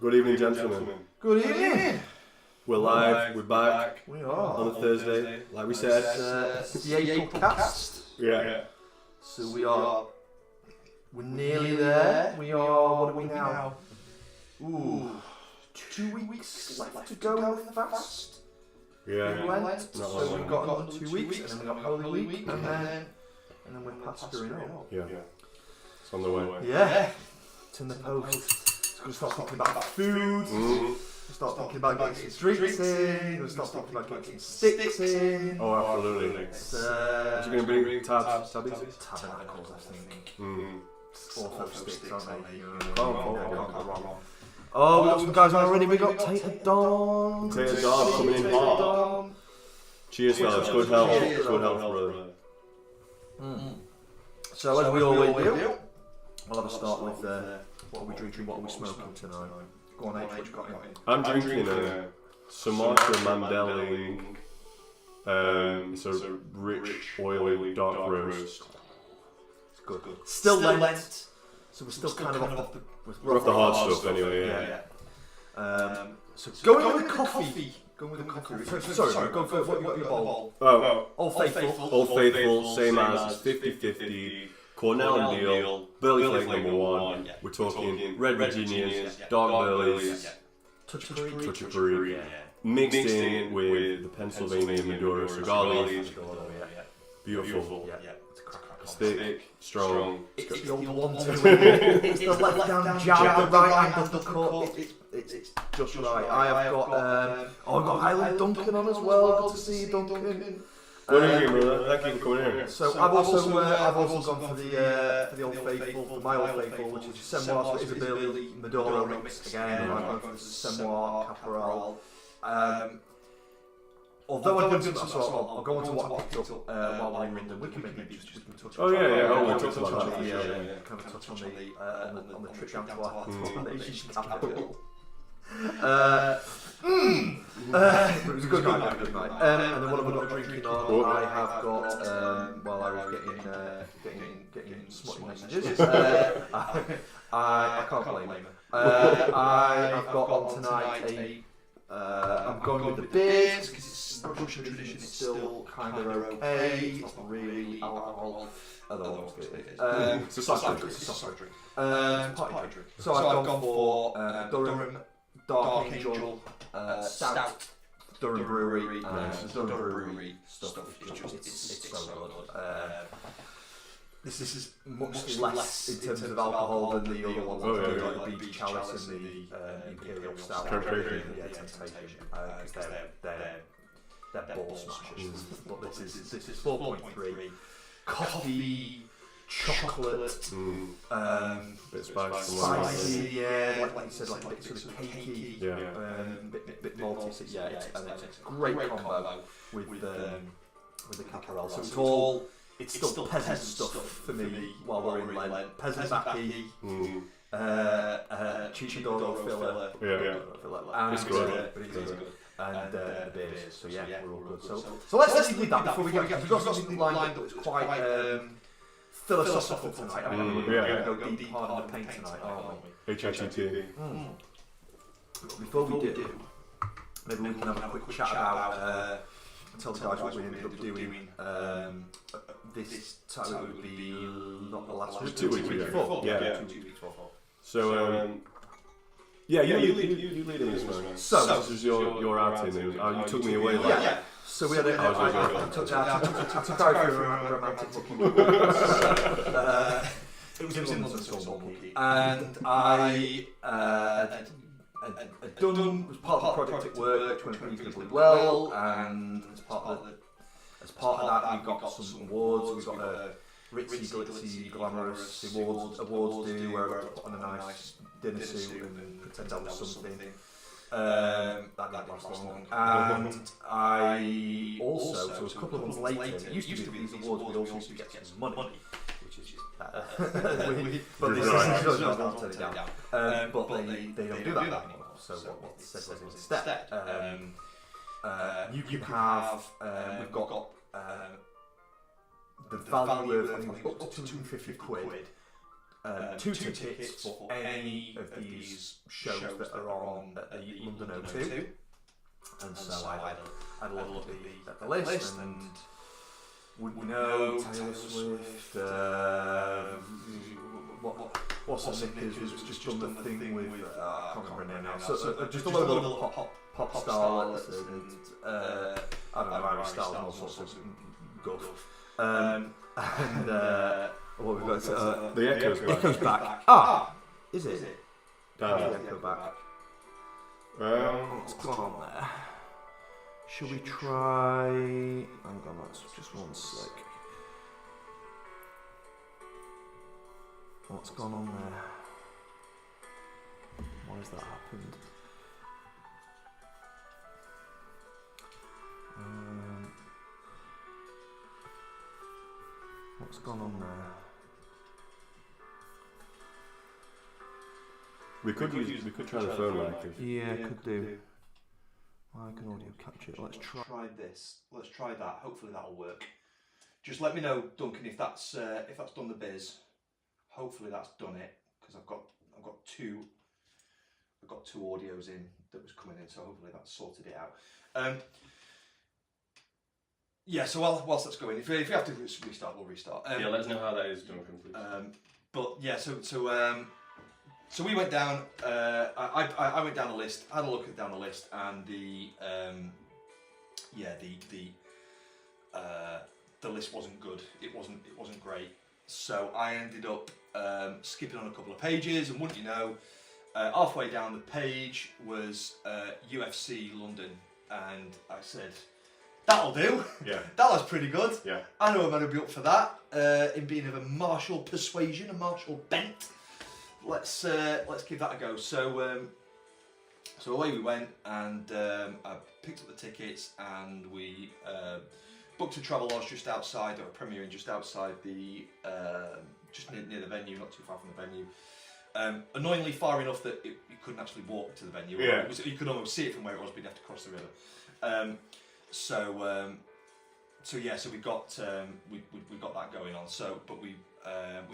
Good evening, gentlemen. Good evening. We're live. We're back We are on a Thursday, like we said. It's the April cast. Yeah. So we're nearly there. We are. What are we now? Ooh, 2 weeks left to go in the fast. Yeah. We went. Not So long. we've got another 2 weeks, and then we got Holy Week, and then we're past going out. Yeah. It's on the way. Yeah. It's in the post. It's going to start talking about food. Mm. Start talking about getting some drinks in. We'll start talking about getting some sticks in. Oh, absolutely. It's, What you going to bring? Tabbies? Tabernacles, I think. Mm. Ortho sticks, aren't they? Oh, Can't go wrong. Oh, we got some guys on already. We got Tater Dawn. Tater Dawn coming in hot. Cheers, fellas. Good health. Good health, brother. So as we always do, we'll have a start with what are we drinking, what are we smoking tonight? Go on, H, what you got in? I'm drinking a Sumatra Mandeli. It's a rich, oily, dark roast. It's good. Still Lent, so we're still kind of off the... We're off the hard stuff anyway, yeah. So going with the coffee. Going with the coffee. Sorry, go for what you got in your bowl. Oh, Old Faithful. Old Faithful, same as 50-50. Cornell and Deal, Burley Flake #1. We're talking Red Virginias, Dark Burleys, Touch of Free. Touch of Free, mixed in with the Pennsylvania Maduro cigar leaf. Beautiful. It's a cracker. It's thick, strong. It's the old one too. It's the left hand jab, the right hand uppercut. It's just right. I have got I've got Highland Duncan on as well. Good to see you, Duncan. Good evening, brother. Thank you for coming in. So I've also gone for the Old Faithful, for my Old Faithful, which is Semoir, so Isabelle Maduro mix again. I'm going for the Semoir Caporal. Although I didn't, I'll go on to what I picked up while we're in London. We can maybe just touch. Oh yeah. Oh, we we talked about that. kind of touch on the trip down to our nation capital. It was a good night. And then what have I got drinking on? I have got while I was getting smutty messages. I can't blame him. I've got on tonight I'm going with the beers because it's Russian tradition. It's still kind of okay. It's not really alcohol. Otherwise, It's a soft drink. It's a soft drink. Party drink. So I've gone for Durham Dark Angel Stout. Durham Brewery. Durham Brewery stuff. It's so good. This is much less in terms of alcohol than the other ones. Like the Beach Chalice and the Imperial Stout. Temptation. Yeah, Temptation. Because they're ball smashers. But this is 4.3. Coffee, chocolate, Bit spicy, yeah, like you said, like a bit sort of cakey, bit malty. So yeah, it's a great combo with the Caporal. So it's still peasant stuff for me while we're in Lent. Peasant baccy, Chichodoro filler. It's good. And the beers. So yeah, we're all good. So let's leave with that before we get. We've got something lined up that's quite philosophical tonight. We're going to go deep hard in the paint tonight, aren't we? HITT. Before we do, maybe we can have a quick chat about. Tell the guys what we ended up doing. This time it would be not the last week. 2 weeks before. Yeah. 2 weeks before. So yeah, you lead in this one. So this was your outing. You took me away. Yeah. So we had I took out for a romantic looking it was in London Skull Monkey, and I had done was part of the project at work, which went reasonably well, and as part of that we got some awards. We got a ritzy, glitzy, glamorous awards do where I put on a nice dinner suit and pretend I was something. That didn't last long. And I also, so it was a couple of months later, it used to be these awards, we also used to get some money, which is better. But this is not turning down. But they don't do that anymore. So what they said was instead, you can have, we've got the value of, I think it was up to 250 quid 2 tickets for any of these shows that are on at the London O2. And so I had a look at the list, and would you know Taylor Swift, what's the Nickers who's just done the thing with, I can't remember her name now, so just a load of little pop starlets, and I don't know, Harry Styles and all sorts of guff. And what we've got, the Echo's back. Is it? The Echo back. What's going on there? Shall we try... Hang on, that's just one sec. What's gone on there? Why has that happened? What's gone on there? We could try the phone mic. Yeah, could do. I can audio capture it. Let's try this. Let's try that. Hopefully that'll work. Just let me know, Duncan, if that's done the biz. Hopefully that's done it, because I've got two audios in that was coming in, so hopefully that's sorted it out. Yeah. So whilst that's going, if you have to restart, we'll restart. Yeah, let us know how that is, Duncan, please. But yeah, so we went down. I went down the list, had a look down the list, and the list wasn't good. It wasn't great. So I ended up skipping on a couple of pages, and wouldn't you know, halfway down the page was UFC London, and I said, that'll do. Yeah. That was pretty good. Yeah. I know I'm going to be up for that. In being of a martial persuasion, a martial bent. Let's give that a go. So away we went, and I picked up the tickets, and we booked a Travelodge just outside, or a Premier Inn just outside the just near the venue, not too far from the venue. Annoyingly far enough that you couldn't actually walk to the venue. Yeah. You could almost see it from where it was, but you'd have to cross the river. So we got that going on. But we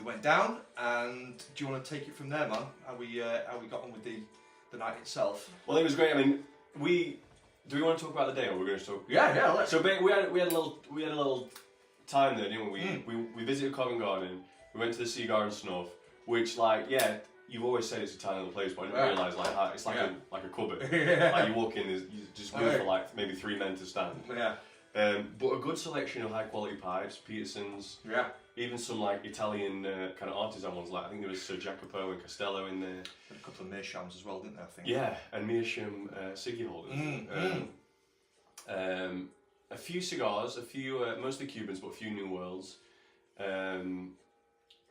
went down, and do you want to take it from there, man? How we got on with the night itself? Well, it was great. I mean, do we want to talk about the day, or we're going to talk? Yeah. Let's. So we had a little time there, didn't we? We visited Covent Garden. We went to the Cigar and Snuff, which, you've always said it's a tiny little place, but I didn't realise it's like a cupboard. Like you walk in, you just room for maybe 3 men to stand. Yeah. But a good selection of high quality pipes, Petersons. Yeah. Even some Italian kind of artisan ones. I think there was Sir Jacopo and Castello in there. A couple of Meershams as well, didn't they? I think. Yeah, and Meerschaum Siggy holders. A few cigars, mostly Cubans, but a few New Worlds.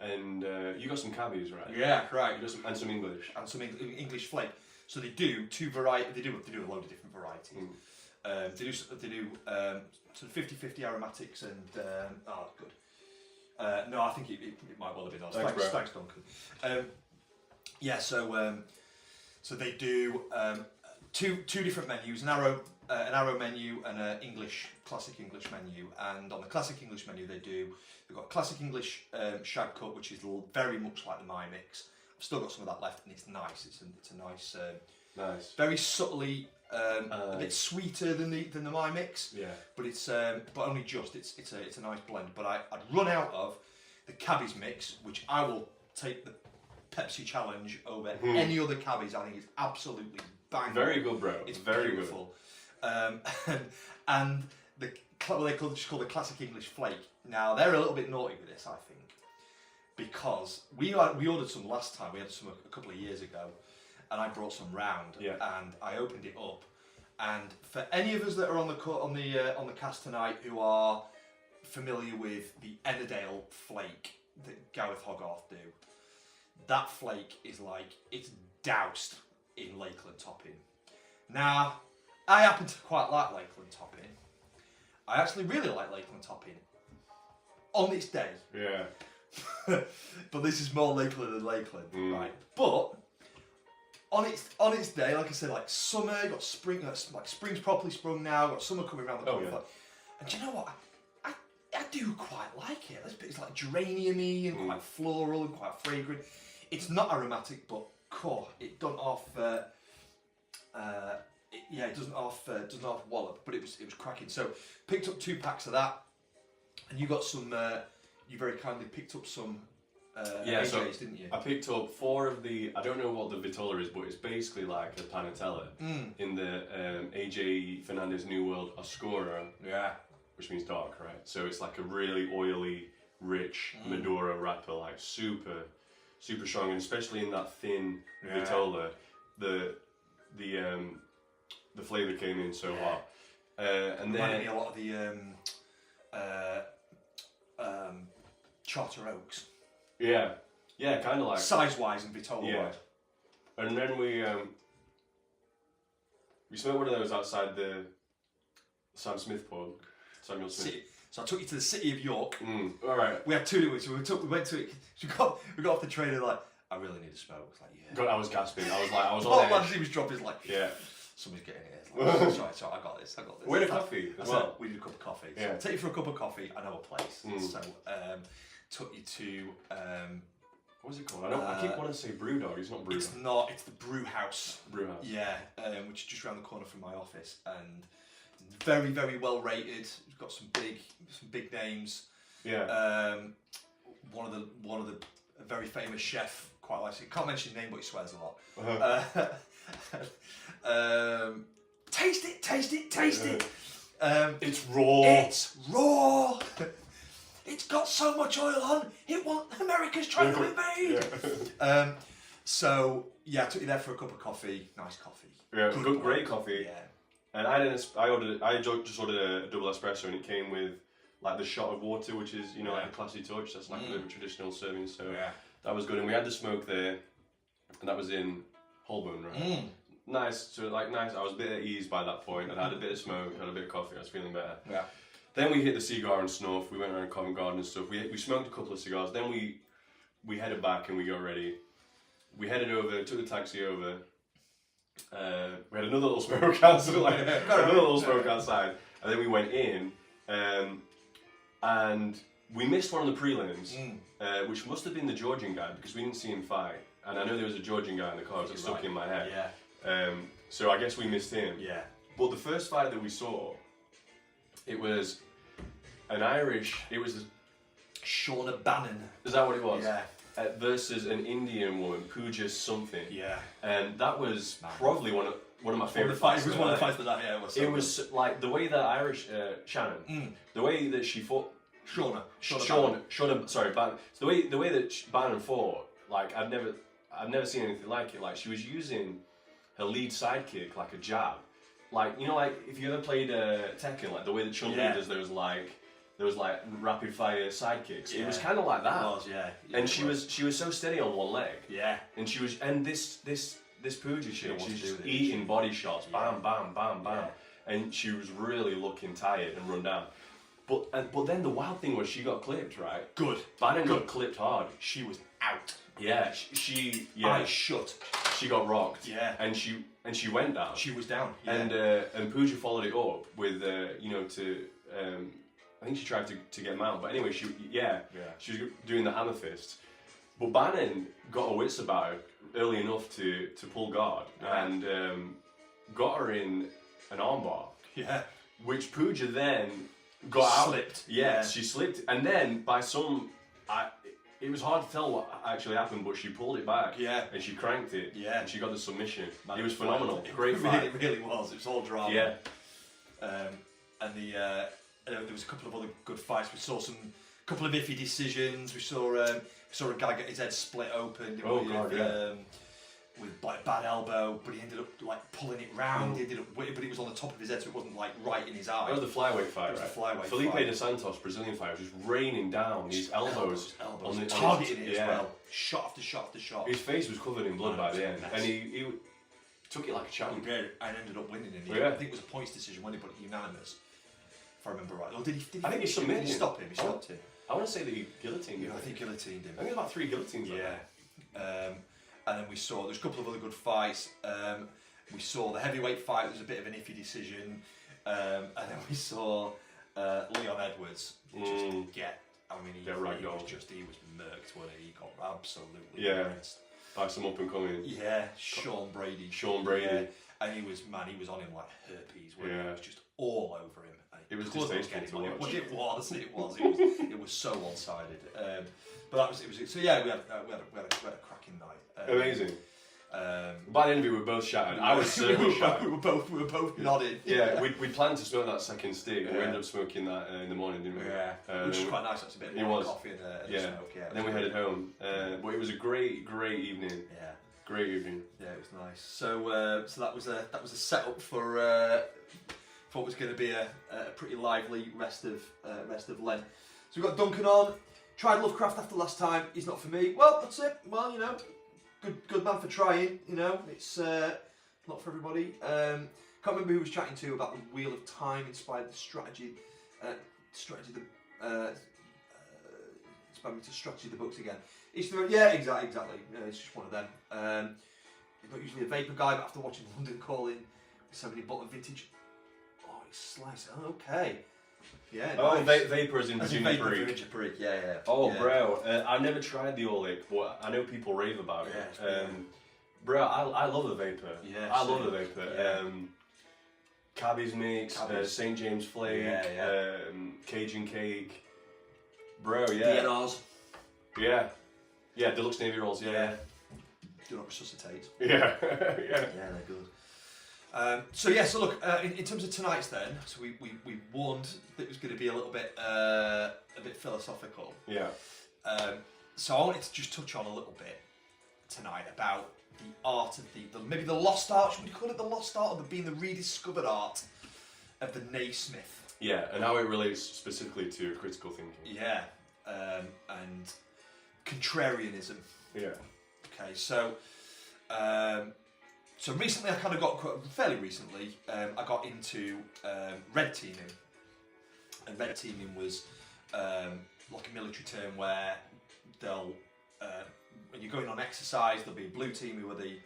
And you got some cabbies, right? Yeah, right. And some English. And some English flake. So they do two varieties. They do a load of different varieties. They do sort of 50-50 aromatics and good. No, I think it might well have been ours. Thanks, Duncan. So they do two different menus: an arrow menu and an classic English menu. And on the classic English menu, they've got classic English shag cut, which is very much like the My Mix. I've still got some of that left, and it's nice. It's a nice, very subtly. A bit sweeter than the My Mix, yeah. But it's but only just. It's a nice blend. But I'd run out of the Cabbies mix, which I will take the Pepsi challenge over any other Cabbies. I think it's absolutely bang. Very good, bro. It's very beautiful. Good. And what they call the classic English flake. Now they're a little bit naughty with this, I think, because we ordered some last time. We had some a couple of years ago. And I brought some round, and I opened it up. And for any of us that are on the cast tonight who are familiar with the Ennerdale flake that Gareth Hogarth do, that flake is it's doused in Lakeland topping. Now, I happen to quite like Lakeland topping. I actually really like Lakeland topping on its day. Yeah. But this is more Lakeland than Lakeland, right? But on its day, like I said, summer, you got spring, spring's properly sprung now, got summer coming around the corner. And do you know what? I I do quite like it. It's like geranium-y and quite floral and quite fragrant. It's not aromatic, but it doesn't off. It doesn't off wallop, but it was cracking. So picked up 2 packs of that, and you got some. You very kindly picked up some. AJs, didn't you? I picked up 4 of the. I don't know what the Vitola is, but it's basically like a Panatella in the AJ Fernandez New World Oscuro. Yeah. Which means dark, right? So it's like a really oily, rich Maduro wrapper, like super strong, and especially in that thin Vitola, the flavour came in so hot. And then reminded me a lot of the Charter Oaks. Yeah, kind of like size-wise and Vitola-wise. And then we smoked one of those outside the Samuel Smith pub. So I took you to the city of York. All right. We had 2 weeks. We went to it. We got off the train and like, I really need a smoke. It's like, yeah. God, I was gasping. I was on Oh, edge. he was dropping like, yeah. Somebody's getting it. Like, sorry, I got this. We had a coffee as well. We did a cup of coffee. So Yeah. take you for a cup of coffee. I know a place. So took you to what was it called? I keep wanting to say Brewdog. It's not Brewdog. It's not. It's the Brew House. Brew House. Yeah, which is just around the corner from my office, and very, very well rated. It's got some big names. Yeah. One of the a very famous chef. Quite likes it. Can't mention his name, but he swears a lot. Taste it. It's raw. It's raw. It's got so much oil on. America's trying to invade. Yeah. So I took you there for a cup of coffee. Nice coffee. Yeah, great coffee. Yeah. And I just ordered a double espresso, and it came with like the shot of water, which is like a classy touch. That's like a bit of a traditional serving. So that was good, and we had the smoke there, and that was in Holborn, right? Nice. So nice. I was a bit at ease by that point. I had a bit of smoke, had a bit of coffee. I was feeling better. Yeah. Then we hit the cigar and snuff. We went around Covent Garden and stuff. We smoked a couple of cigars. Then we headed back and we got ready. We headed over, took the taxi over. We had another little smoke outside, and then we went in, and we missed one of the prelims, which must have been the Georgian guy because we didn't see him fight. And I know there was a Georgian guy in the car, so it stuck in my head. Yeah. So I guess we missed him. Yeah. But the first fight that we saw, it was an Irish. It was Shauna Bannon. Is that what it was? Yeah. Versus an Indian woman, Pooja something. Yeah. And that was probably one of my favourite fights. It was one of the fights that yeah. It was like the way that Irish Shannon, the way that she fought. Shauna. Sorry, Bannon. So the way that Bannon fought, like I've never seen anything like it. Like she was using her lead sidekick like a jab, like like if you ever played Tekken, like the way that Chun-Li does those like rapid fire sidekicks. Yeah. It was kind of like that. It was, yeah. And she was so steady on one leg. Yeah. And this Pooja chick, she's just eating body shots, bam, bam, bam, bam, and she was really looking tired and run down. But then the wild thing was she got clipped, right? Good. Bannon got clipped hard. She was out. Yeah. She eyes shut. She got rocked. Yeah. And she went down. She was down. Yeah. And Pooja followed it up with I think she tried to get him out, but anyway, she was doing the hammer fist. But Bannon got her wits about her early enough to pull guard and got her in an armbar. Yeah. Which Pooja then got out. Slipped. Yeah, she slipped, and then by some, it was hard to tell what actually happened, but she pulled it back. Yeah. And she cranked it. Yeah. And she got the submission. Man, it was phenomenal. Great fight. It really was. It was all drama. Yeah. And there was a couple of other good fights. We saw a couple of iffy decisions. We saw a guy get his head split open. With like bad elbow, but he ended up like pulling it round. He ended up, but it was on the top of his head, so it wasn't like right in his eye. That was the flyweight fight, right? The flyweight Felipe fight. dos Santos, Brazilian fighter, was just raining down these elbows. Targeting it as well. Shot after shot after shot. His face was covered in blood by the end, and he took it like a champ. He did, and ended up winning in the end. I think it was a points decision when he put it unanimous, if I remember right. Or did he? I think he submitted. Did he stop him? He stopped him. I want to say that he guillotined him. I think guillotined him. I think it was about 3 guillotines. Yeah. And then there's a couple of other good fights. We saw the heavyweight fight. There was a bit of an iffy decision. And then we saw Leon Edwards, just get. I mean, he was murked, wasn't he? He got absolutely rinsed. By some up and coming. Yeah, Sean Brady. Yeah. And he was on him like herpes, wasn't he? It was just all over him. It was distasteful to watch. It was so one-sided. But it was. So yeah, we had a cracking night. Amazing. By the end of it, we were both shattered. I was certainly shattered. We were both nodding. Yeah, we planned to smoke that second stick, and we ended up smoking that in the morning, didn't we? Yeah, which was quite nice. That's a bit more coffee and the smoke. Yeah. And then we headed home. But it was a great evening. Yeah. Great evening. Yeah, it was nice. So that was a setup for what was going to be a pretty lively rest of Lent. So we've got Duncan on. Tried Lovecraft after last time. He's not for me. Well, that's it. Well, you know, good man for trying. You know, it's not for everybody. Can't remember who was chatting to about the Wheel of Time inspired the strategy. Inspired me to strategy the books again. Yeah, exactly. It's just one of them. He's not usually a Vapor guy, but after watching London Calling, so many bought a vintage. Oh, it's sliced. Oh, okay. Yeah. Oh, nice. Vapor as in Virginia Brig. Yeah. Oh, yeah. Bro, I've never tried the Orlick, but I know people rave about it. Bro, I love the Vapor. Yeah, I love the Vapor. Yeah. Cabby's Mix, St. James Flake, Cajun Cake. Bro, yeah. DNRs. Yeah, Deluxe Navy Rolls, yeah. Do not resuscitate. Yeah. Yeah, they're good. So look, in terms of tonight's then, so we warned that it was going to be a little bit philosophical. Yeah. So I wanted to just touch on a little bit tonight about the art of maybe the lost art. Should we call it the lost art, or being the rediscovered art of the Naismith? Yeah, and how it relates specifically to critical thinking. Yeah, and contrarianism. Yeah. Okay, so recently fairly recently, I got into red teaming. And red teaming was like a military term where they'll, when you're going on exercise, there'll be a blue team who are the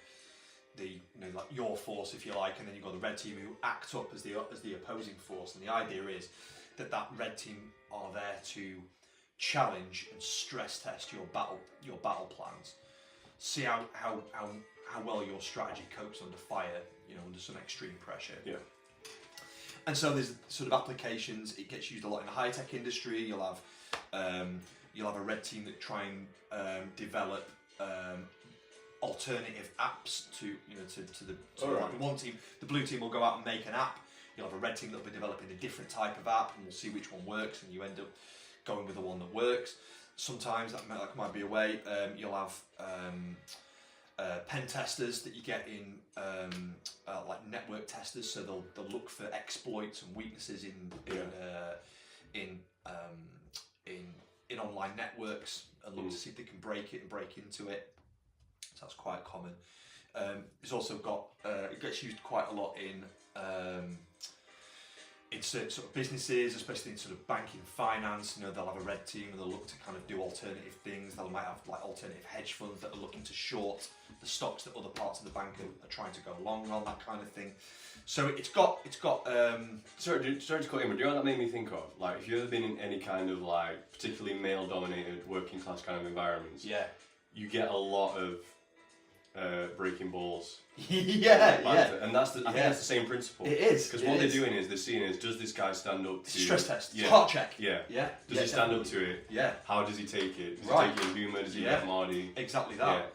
like your force, if you like, and then you've got the red team who act up as the opposing force. And the idea is that red team are there to challenge and stress test your battle plans, see how well your strategy copes under fire, under some extreme pressure. Yeah. And so there's sort of applications. It gets used a lot in the high tech industry. You'll have a red team that try and develop alternative apps to the one team. The blue team will go out and make an app. You'll have a red team that'll be developing a different type of app, and we'll see which one works, and you end up going with the one that works. Sometimes that might be a way. You'll have pen testers that you get in like network testers, so they'll look for exploits and weaknesses in online networks and look to see if they can break it and break into it. So that's quite common. It's also got it gets used quite a lot in certain sort of businesses, especially in sort of banking, finance. They'll have a red team and they'll look to kind of do alternative things. They might have like alternative hedge funds that are looking to short the stocks that other parts of the bank are trying to go long on, that kind of thing. So it's got. Sorry to cut in, but do you know what that made me think of? Like, if you've ever been in any kind of like particularly male-dominated working class kind of environments, you get a lot of breaking balls. And I think that's the same principle. It is. Because what they're doing is they're seeing is, does this guy stand up to stress test? Heart check. Yeah. Does he stand up to it? Yeah. How does he take it? Does he take it in humour? Does he get Marty? Exactly that. Yeah.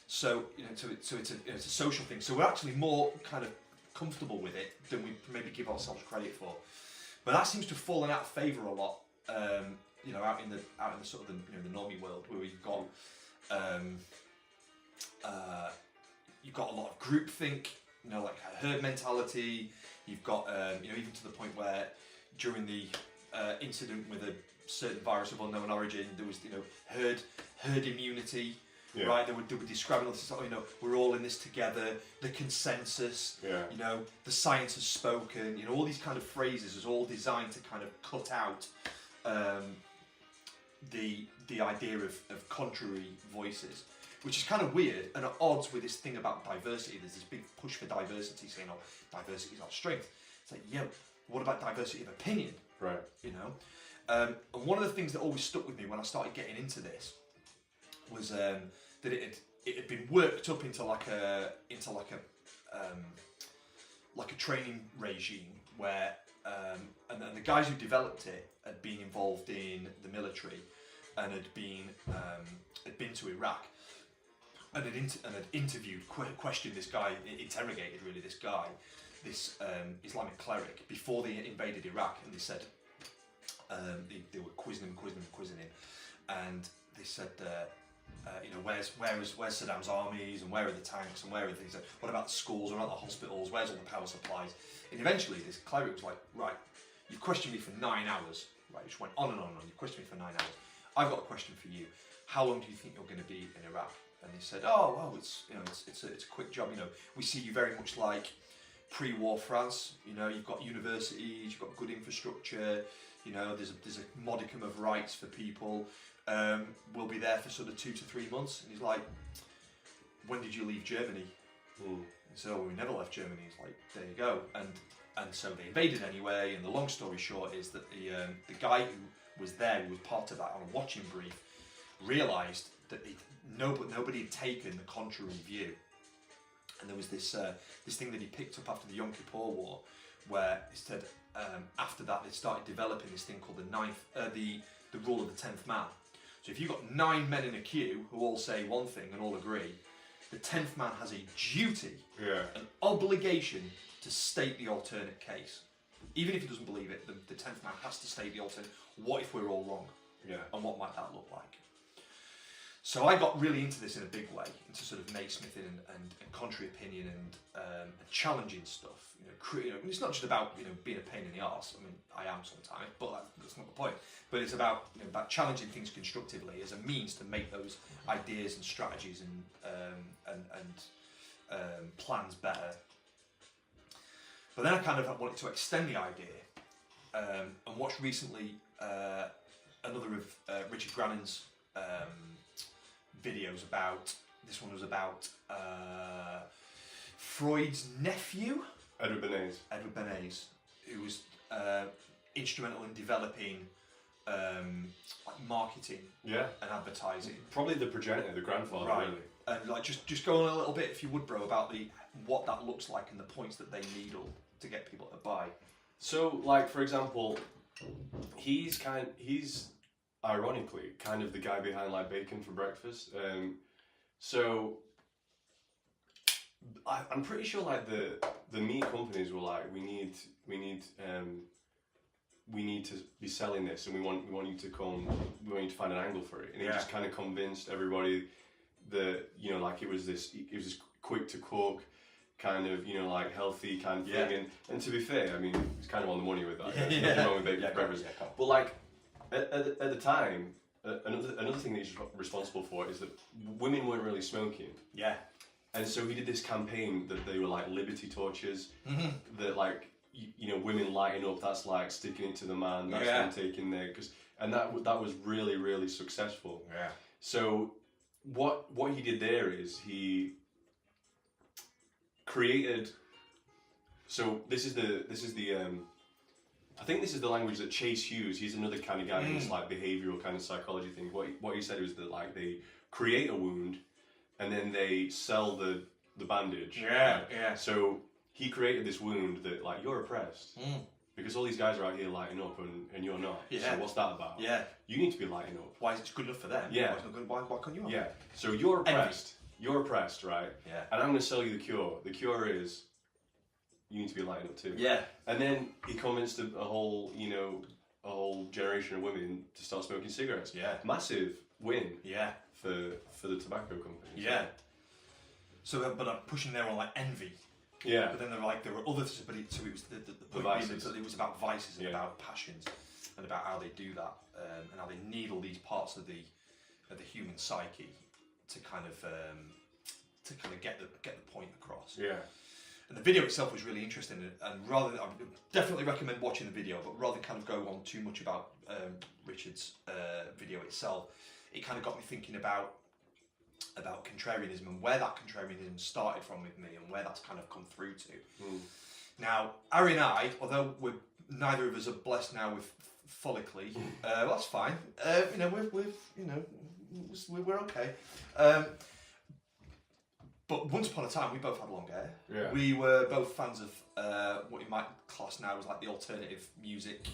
So it's a social thing. So we're actually more kind of comfortable with it than we maybe give ourselves credit for. But that seems to have fallen out of favour a lot. Out in the sort of the normie world, where you've got a lot of groupthink, like herd mentality. You've got even to the point where during the incident with a certain virus of unknown origin, there was herd immunity. Yeah. Right, they were describing this as, we're all in this together. The consensus, the science has spoken. All these kind of phrases is all designed to kind of cut out the idea of contrary voices, which is kind of weird and at odds with this thing about diversity. There's this big push for diversity, saying, diversity is our strength. It's like, what about diversity of opinion? Right. You know, and one of the things that always stuck with me when I started getting into this was that it had been worked up into like a training regime where and the guys who developed it had been involved in the military and had been to Iraq and had interviewed, questioned this guy, interrogated really this guy, this Islamic cleric before they invaded Iraq, and they said they were quizzing him, and they said. You know, where's Saddam's armies, and where are the tanks, and where are things? What about the schools? What about the hospitals? Where's all the power supplies? And eventually, this cleric was like, right, you've questioned me for 9 hours. Right, it just went on and on and on. You've questioned me for 9 hours. I've got a question for you. How long do you think you're going to be in Iraq? And they said, oh, well, it's a quick job. You know, we see you very much like pre-war France. You know, you've got universities, you've got good infrastructure. You know, there's a modicum of rights for people. We'll be there for sort of 2 to 3 months. And he's like, when did you leave Germany? And so we never left Germany. He's like, there you go. And so they invaded anyway. And the long story short is that the guy who was there, who was part of that on a watching brief, realised that nobody had taken the contrary view. And there was this thing that he picked up after the Yom Kippur War, where he said after that they started developing this thing called the rule of the 10th man. So if you've got 9 men in a queue who all say one thing and all agree, the 10th man has a duty, an obligation to state the alternate case. Even if he doesn't believe it, the 10th man has to state the alternate. What if we're all wrong? Yeah. And what might that look like? So I got really into this in a big way, into sort of Naismithing and contrary opinion and challenging stuff. You know, it's not just about being a pain in the arse. I mean, I am sometimes, but that's not the point. But it's about about challenging things constructively as a means to make those ideas and strategies and plans better. But then I kind of wanted to extend the idea and watched recently another of Richard Grannon's videos about. This one was about Freud's nephew, Edward Bernays, who was instrumental in developing marketing and advertising. Probably the progenitor, the grandfather, Right. really. And like just go on a little bit, if you would, bro, about what that looks like and the points that they needle to get people to buy. So, like, for example, he's ironically kind of the guy behind like bacon for breakfast. So I'm pretty sure like the meat companies were like, we need to be selling this, and we want you to find an angle for it, and he just kind of convinced everybody that like it was this quick to cook kind of like healthy kind of thing, and to be fair, I mean he's kind of on the money with that. There's nothing wrong with bacon for breakfast, but like at the time, another thing that he's responsible for is that women weren't really smoking. Yeah. And so he did this campaign that they were like liberty torches, that like women lighting up. That's like sticking it to the man. That's them taking their and that was really, really successful. Yeah. So what he did there is he created. So this is the I think this is the language that Chase Hughes. He's another kind of guy who's like behavioral kind of psychology thing. What he said was that like they create a wound, and then they sell the bandage. Yeah. So he created this wound that like you're oppressed because all these guys are out here lighting up and you're not. Yeah. So what's that about? Yeah. You need to be lighting up. Why is it good enough for them? Yeah. Why, it's not good, why can't you? Yeah. So you're oppressed. You're oppressed, right? Yeah. And I'm going to sell you the cure. The cure is you need to be lighting up too. Yeah. And then he convinced a whole generation of women to start smoking cigarettes. Yeah. Massive win. Yeah. For the tobacco companies. Yeah. So, but I'm pushing there on like envy. Yeah. But then there were others, but it was the point vices. being that it was about vices and about passions and about how they do that and how they needle these parts of the human psyche to kind of get the point across. Yeah. And the video itself was really interesting, and I would definitely recommend watching the video, but rather than kind of go on too much about Richard's video itself, it kind of got me thinking about contrarianism and where that contrarianism started from with me and where that's kind of come through to. Now, Harry and I, although neither of us are blessed now with follicly, that's fine. You know, we're okay. But once upon a time, we both had long hair. Yeah. We were both fans of what you might class now as like the alternative music,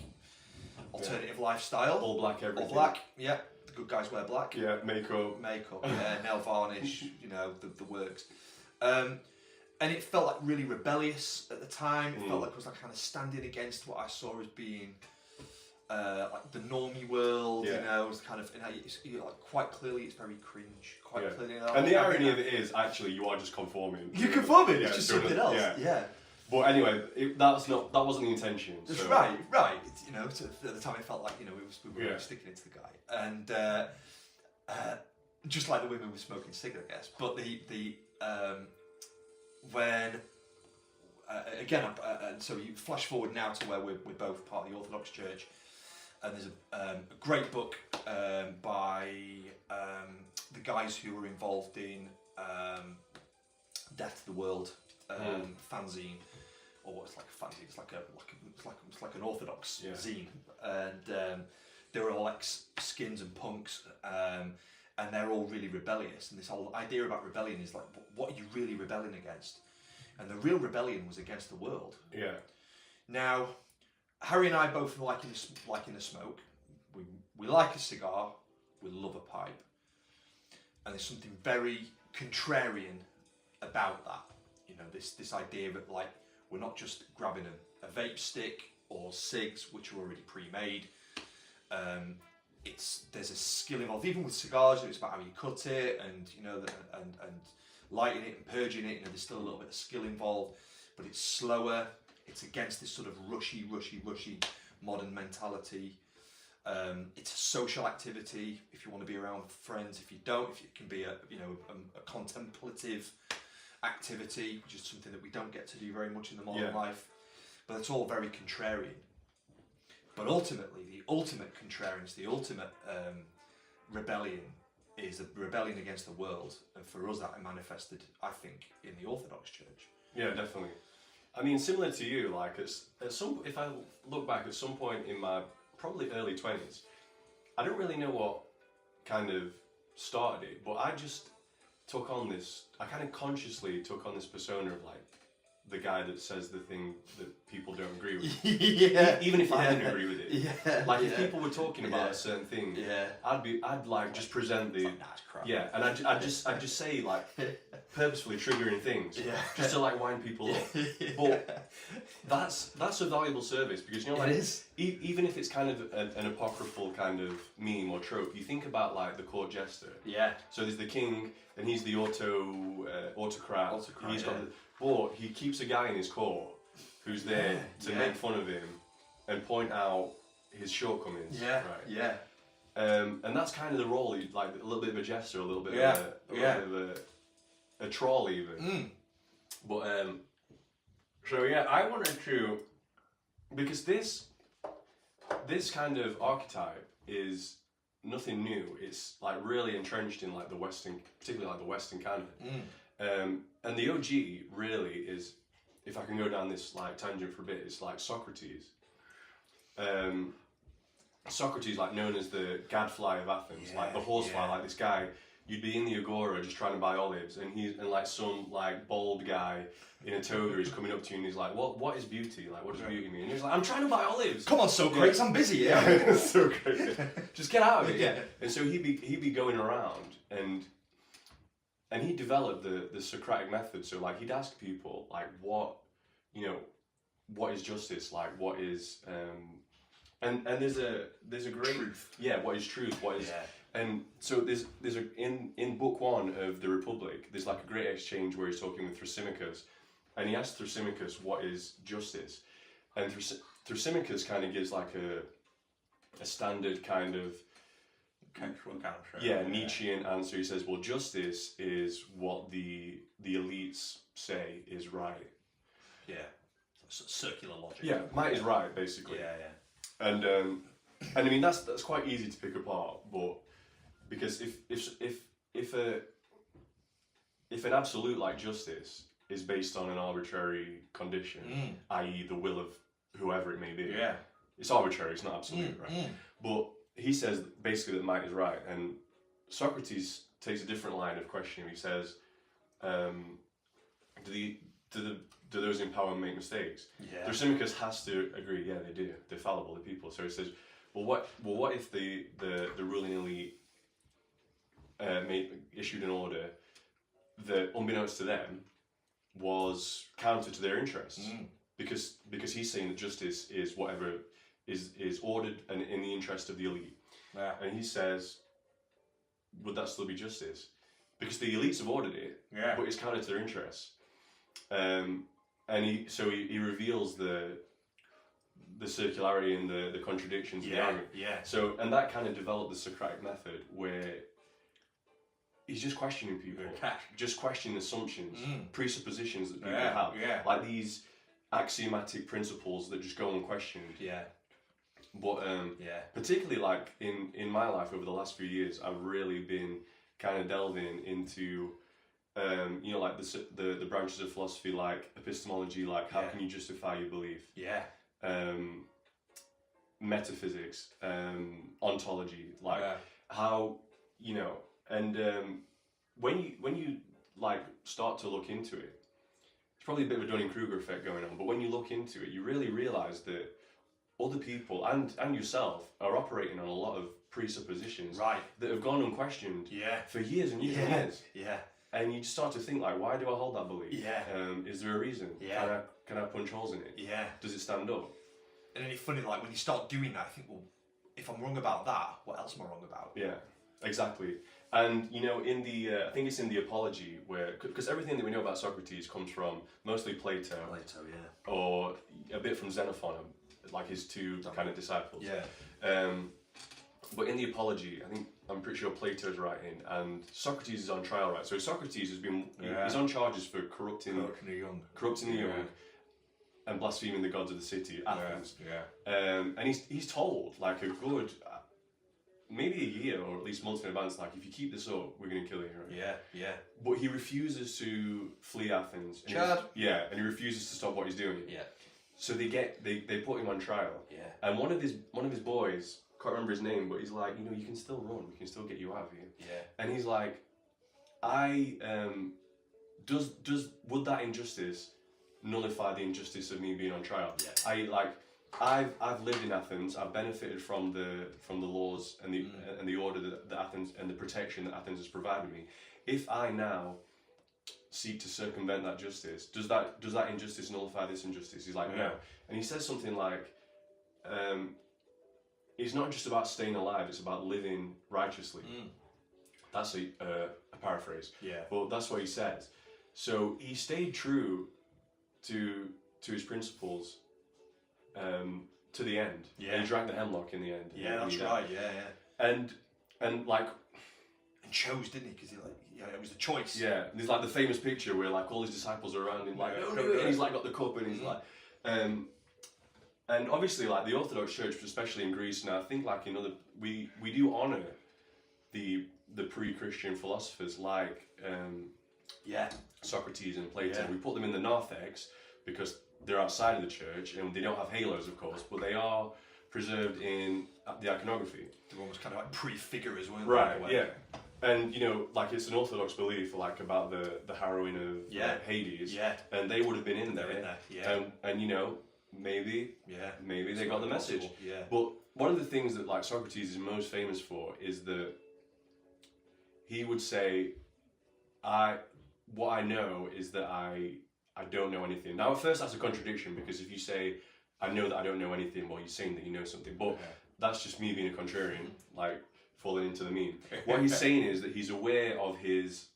alternative lifestyle. All black everything. All black, yeah. The good guys wear black. Yeah, makeup. Yeah, nail varnish, you know, the works. And it felt like really rebellious at the time. It felt like it was like kind of standing against what I saw as being like the normie world, you know, it's kind of, and like quite clearly it's very cringe, quite clearly. And the irony of it is, actually, you are just conforming. You're conforming, it's just something else. Yeah. But anyway, that wasn't the intention. That's so. right. It's, you know, at the time it felt like, you know, we were sticking it to the guy, and just like the women were smoking cigarettes, I guess. But when again, so you flash forward now to where we're both part of the Orthodox Church, and there's a great book by the guys who were involved in Death to the World fanzine, or what's like a fanzine? It's like an Orthodox zine, and they're all ex-skins and punks, and they're all really rebellious. And this whole idea about rebellion is like, what are you really rebelling against? And the real rebellion was against the world. Yeah. Now, Harry and I both like in a smoke. We like a cigar. We love a pipe. And there's something very contrarian about that. You know, this idea that like we're not just grabbing a vape stick or cigs, which are already pre-made. There's a skill involved. Even with cigars, it's about how you cut it, and you know, and lighting it and purging it. You know, there's still a little bit of skill involved, but it's slower. It's against this sort of rushy modern mentality. It's a social activity if you want to be around friends. If you don't, if it can be a contemplative activity, which is something that we don't get to do very much in the modern life. But it's all very contrarian. But ultimately, the ultimate contrariance, the ultimate rebellion, is a rebellion against the world, and for us that manifested, I think, in the Orthodox Church. Yeah, definitely. I mean, similar to you, like if I look back at some point in my probably early 20s, I don't really know what kind of started it, but I just I kind of consciously took on this persona of like the guy that says the thing that people don't agree with. Even if I didn't agree with it. Like if people were talking about a certain thing, I'd like just present the crap. and I'd just say like purposefully triggering things just to like wind people up. But that's a valuable service, because you know, like, it is. Even if it's kind of an apocryphal kind of meme or trope, you think about like the court jester. So there's the king, and he's the autocrat. He's got but he keeps a guy in his court who's there to make fun of him and point out his shortcomings. And that's kind of the role. Like a little bit of a jester, a little bit of a troll even. But so I wanted to, because this kind of archetype is nothing new. It's like really entrenched in like the Western, particularly like the Western canon. And the OG really is, if I can go down this like tangent for a bit, it's like Socrates. Socrates, like known as the gadfly of Athens, like the horsefly, like this guy. You'd be in the agora just trying to buy olives, and like some like bald guy in a toga is coming up to you and he's like, "What is beauty? Like, what does beauty mean?" And he's like, "I'm trying to buy olives." Come on, Socrates, I'm busy. Yeah, Socrates. Just get out of it. And so he'd be going around and he developed the Socratic method. So like he'd ask people like, what is justice? Like what is and there's a great truth. What is truth? What is and so there's in book 1 of the Republic, there's like a great exchange where he's talking with Thrasymachus, and he asks Thrasymachus what is justice, and Thrasymachus kind of gives like a standard kind of Nietzschean answer. He says, well, justice is what the elites say is right. Circular logic. Might is right, basically. And I mean that's quite easy to pick apart, but because if an absolute like justice is based on an arbitrary condition, i.e., the will of whoever it may be. Yeah. It's arbitrary. It's not absolute, right? But he says basically that might is right, and Socrates takes a different line of questioning. He says, do those in power make mistakes? Yeah. Thrasymachus has to agree. Yeah, they do. They're fallible. They're people. So he says, well, what if the ruling elite issued an order that, unbeknownst to them, was counter to their interests? Because he's saying that justice is whatever is ordered and in the interest of the elite. Yeah. And he says, would that still be justice? Because the elites have ordered it, but it's counter to their interests. And he reveals the circularity and the contradictions of the argument. Yeah. So, and that kind of developed the Socratic method, where he's just questioning people, just questioning assumptions, presuppositions that people have, like these axiomatic principles that just go unquestioned. Yeah. But particularly like in my life over the last few years, I've really been kind of delving into like the branches of philosophy, like epistemology, like how can you justify your belief? Yeah. Metaphysics, ontology, like how, and when you like start to look into it, it's probably a bit of a Dunning-Kruger effect going on, but when you look into it, you really realise that other people and yourself are operating on a lot of presuppositions that have gone unquestioned for years and years and years. Yeah. And you start to think like, why do I hold that belief? Yeah. Is there a reason? Yeah. Can I punch holes in it? Yeah. Does it stand up? And then it's funny, like when you start doing that, I think, well, if I'm wrong about that, what else am I wrong about? Yeah, exactly. And in the I think it's in the Apology, where, because everything that we know about Socrates comes from mostly Plato, or a bit from Xenophon, like his two kind of disciples. Yeah. But in the Apology, I'm pretty sure Plato's writing, and Socrates is on trial, right? So Socrates has been he's on charges for corrupting the young, and blaspheming the gods of the city, Athens. And he's told like a good maybe a year or at least months in advance, like, if you keep this up, we're going to kill you. Right? Yeah. But he refuses to flee Athens. Chad. And he refuses to stop what he's doing. Yeah. So they put him on trial. Yeah. And one of his boys, can't remember his name, but he's like, you can still run. We can still get you out of here. Yeah. And he's like, would that injustice nullify the injustice of me being on trial? Yeah. I've lived in Athens. I've benefited from the laws and the order that Athens and the protection that Athens has provided me. If I now seek to circumvent that justice, does that injustice nullify this injustice? He's like, no. And he says something like, it's not just about staying alive; it's about living righteously. That's a paraphrase. Yeah. But that's what he says. So he stayed true to his principles. To the end. Yeah. And he drank the hemlock in the end. Yeah, that's right. Yeah. And like. And chose, didn't he? Because it was a choice. Yeah. And there's like the famous picture where like all his disciples are around him, like, no, and he's like got the cup and he's like, and obviously like the Orthodox Church, especially in Greece, and I think like in other, we do honour the pre-Christian philosophers like Socrates and Plato. We put them in the narthex because they're outside of the church and they don't have halos, of course, but they are preserved in the iconography. They're almost kind of like prefigures, weren't they? Right, yeah. And like it's an Orthodox belief, like about the harrowing of Hades. Yeah. And they would have been in there. Yeah. And maybe they got the message. Yeah. But one of the things that like Socrates is most famous for is that he would say, what I know is that I don't know anything. Now, at first, that's a contradiction, because if you say, I know that I don't know anything, well, you're saying that you know something. But that's just me being a contrarian, like falling into the meme. What he's saying is that he's aware of his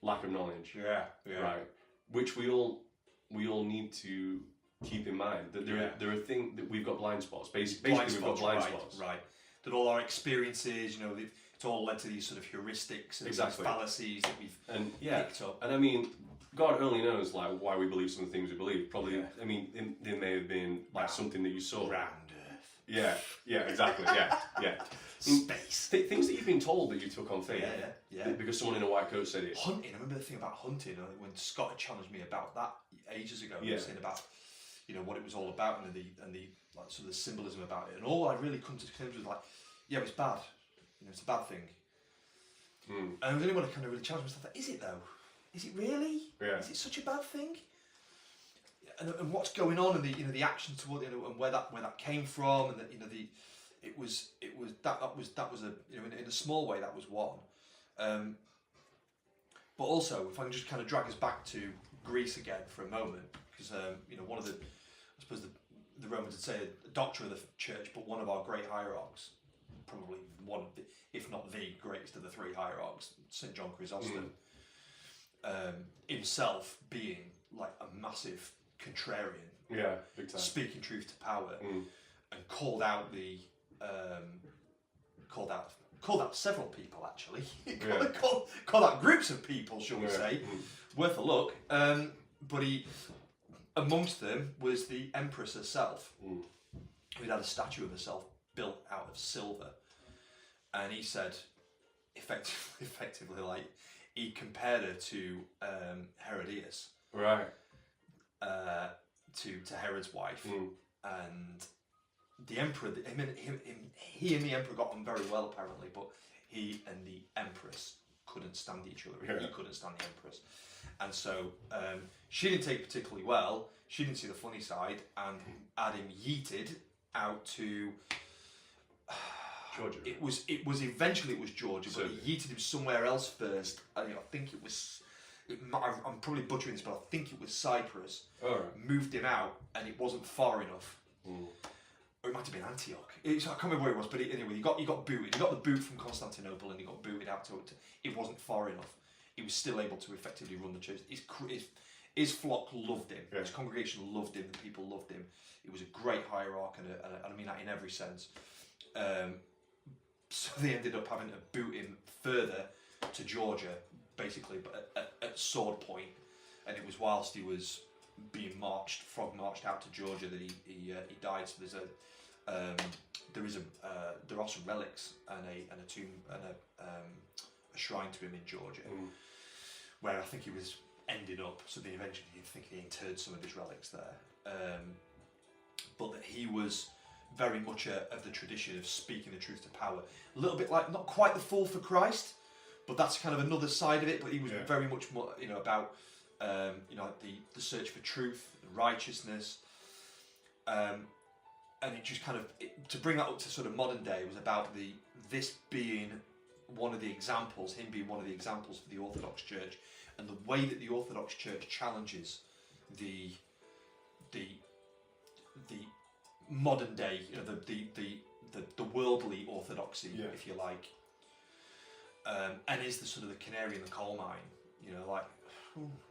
lack of knowledge. Yeah. Right. Which we all need to keep in mind. That there are things that we've got blind spots. Basically, we've got blind spots. Right. That all our experiences, it's all led to these sort of heuristics and these fallacies that we've picked up. And I mean, God only knows like why we believe some of the things we believe. Probably, I mean, there may have been like something that you saw. Round Earth. Yeah, exactly. Yeah. space. Things that you've been told that you took on faith. Yeah. Because someone in a white coat said it. Hunting. I remember the thing about hunting when Scott had challenged me about that ages ago. Yeah. Saying about what it was all about and the like sort of the symbolism about it. And all I really come to terms with was like, yeah, it's bad. It's a bad thing. And it was only when I kind of really challenged myself, like, is it though? Is it really? Yeah. Is it such a bad thing? And what's going on and the action toward and where that came from and it was that was a in a small way that was one. But also, if I can just kind of drag us back to Greece again for a moment, because one of the, I suppose the Romans would say a doctor of the church, but one of our great hierarchs, probably one of the, if not the greatest of the three hierarchs, St. John Chrysostom, himself being like a massive contrarian, big time. speaking truth to power, and called out called out several people actually, called out groups of people, shall we say, worth a look. But amongst them was the Empress herself, who had a statue of herself built out of silver, and he said, effectively, like he compared her to Herodias, right? To Herod's wife, and the emperor. He and the emperor got on very well apparently, but he and the empress couldn't stand each other. Yeah. He couldn't stand the empress, and so she didn't take it particularly well. She didn't see the funny side, and had him yeeted out to Georgia. It was eventually Georgia, but he yeeted him somewhere else first. I think it was. I'm probably butchering this, but I think it was Cyprus. All right. Moved him out, and it wasn't far enough. Or it might have been Antioch. I can't remember where it was, but anyway, he got booted. He got the boot from Constantinople, and he got booted out to it. It wasn't far enough. He was still able to effectively run the church. His flock loved him. Yeah. His congregation loved him. The people loved him. He was a great hierarch, and I mean that in every sense. So they ended up having to boot him further to Georgia, basically, but at sword point. And it was whilst he was being frog marched out to Georgia that he died. So there are some relics and a tomb and a shrine to him in Georgia, where I think he was ending up. So they eventually he interred some of his relics there. But that he was very much of the tradition of speaking the truth to power. A little bit like, not quite the fool for Christ, but that's kind of another side of it. But he was very much more, about, the search for truth and righteousness. And it just kind of, to bring that up to sort of modern day, was about this being one of the examples, him being one of the examples for the Orthodox Church, and the way that the Orthodox Church challenges the modern day, the worldly orthodoxy, if you like, and is the sort of the canary in the coal mine, like,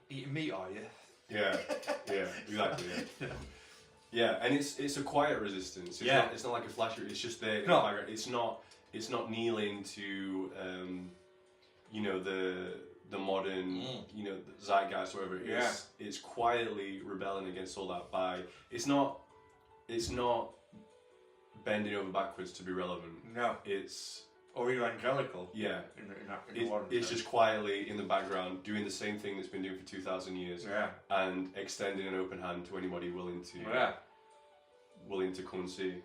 eating meat, are you? Yeah, exactly. Yeah, and it's a quiet resistance. It's not like a flashy. It's just there. In the background. It's not kneeling to the modern zeitgeist or whatever. It's quietly rebelling against all that by. It's not bending over backwards to be relevant. No. Or evangelical. Yeah. It's just quietly in the background doing the same thing that's been doing for 2,000 years. Yeah. And extending an open hand to anybody willing to come and see,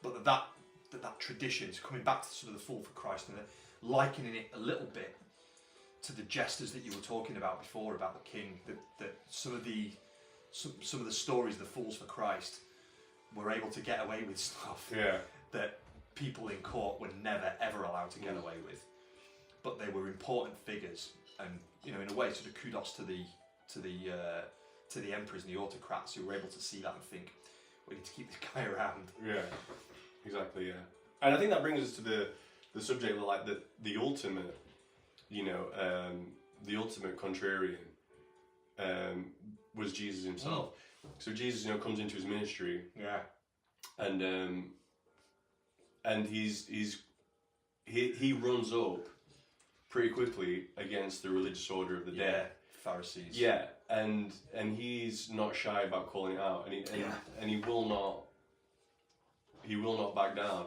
But that tradition, so coming back to sort of the Fool for Christ and likening it a little bit to the jesters that you were talking about before about the king, that some of the stories of the Fools for Christ were able to get away with stuff that people in court were never ever allowed to get away with, but they were important figures, and in a way, sort of kudos to the emperors and the autocrats who were able to see that and think, we need to keep this guy around. Yeah, exactly. Yeah, and I think that brings us to the subject of like the ultimate, the ultimate contrarian was Jesus himself. So Jesus, comes into his ministry. Yeah. And he runs up pretty quickly against the religious order of the day. Pharisees. Yeah, and he's not shy about calling it out, and he will not. He will not back down.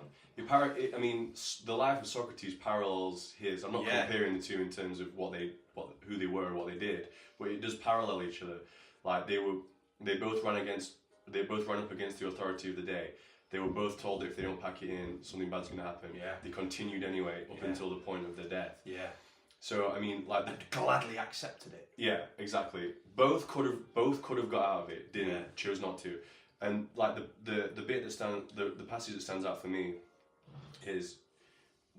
I mean, the life of Socrates parallels his. I'm not comparing the two in terms of who they were, what they did, but it does parallel each other. Like they both ran up against the authority of the day. They were both told that if they don't pack it in, something bad's going to happen. Yeah. They continued anyway up until the point of their death. Yeah. So I mean, like, and gladly accepted it. Yeah, exactly. Both could have got out of it, didn't, chose not to. And like the bit the passage that stands out for me is